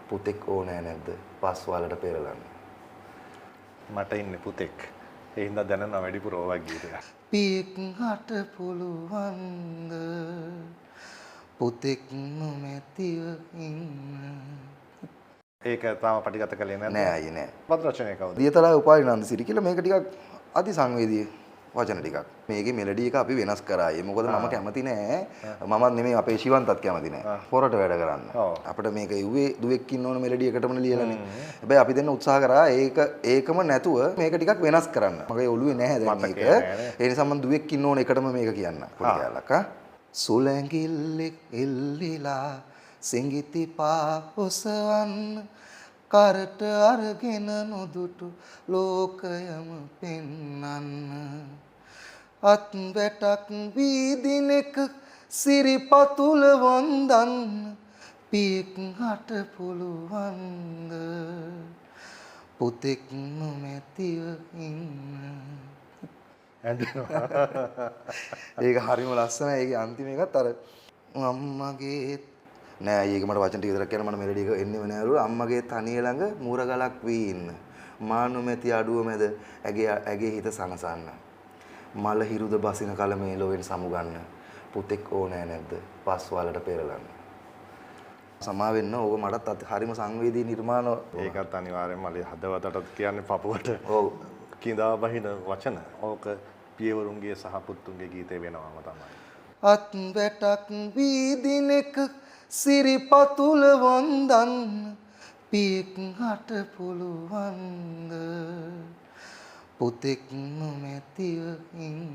පුතෙක් ඕනෑ නැද්ද පස් වලට පෙරලන්න? මට ඉන්නේ පුතෙක්. ඒ හින්දා දැනනවා වැඩිපුර ඕවා ගීතයක්. පියෙක් හට පුළුවන්ද පුතෙක් නොමැතිව ඉන්න. ඒක තාම පටිගත කළේ නැද්ද? නෑ අයියේ නෑ. පද රචනය කවුද? දියතලා උපාලිනන්ද සිරි කියලා මේක ටිකක් අති සංවේදී වචන ටිකක්. මේකේ මෙලඩි එක අපි වෙනස් කරා. ඒ මොකද මම කැමති නෑ. මමත් නෙමෙයි අපේ ශිවන්තත් කැමති නෑ. පොරට වැඩ කරන්න. අපිට මේක ඉුවේ දුවෙක් ඉන්න ඕන මෙලඩි එකටම ලියලානේ. හැබැයි අපි දෙන්න උත්සාහ කරා ඒකම නැතුව මේක ටිකක් වෙනස් කරන්න. මගේ ඔළුවේ නැහැ දැන් මේක. ඒ නිසා මම දුවෙක් ඉන්න ඕන එකටම මේක කියන්න. පොඩි කාලක් සුලැඟිල්ලෙක් එල්ලිලා සිඟිති පා ඔසවන්න කරට අරගෙන නොදුටු ලෝකයම පෙන්නන්න අත් වැටක් වීදිනෙක සිරිපතුල වන්දන්න පියෙක් හට පුළුවන්ද පුතෙක් නොමැතිව ඉන්න. ඒක හරිම ලස්සනයි. ඒකේ අන්තිම එකත් අර අම්මගේ නෑ ඒක මට වචන ටික විතරක් කියන්න මට මෙලඩි එක එන්නේම නෑලු. අම්මගේ තනිය ළඟ මුරගලක් වී ඉන්න. මානුමැති අඩුව මැද ඇගේ හිත සනසන්න. මල හිරුද බසින කල මේ ලොවෙන් සමුගන්න. පුතෙක් ඕනෑ නැද්ද පස් වලට පෙරලන්න. සමා වෙන්න ඕක මටත් හරිම සංවේදී නිර්මාණ. ඒකත් අනිවාර්යෙන්ම මලේ හදවතටත් කියන්නේ පපුවට. ඔව්. කිඳා බහින වචන. ඕක පියවරුන්ගේ සහ පුතුන්ගේ ගීතේ වෙනවම තමයි. අත් වැටක් වීදිනෙක සිරිපතුල වන්දන්න පියෙක් හට පුළුවන්ද පුතෙක් නොමැතිව ඉන්න.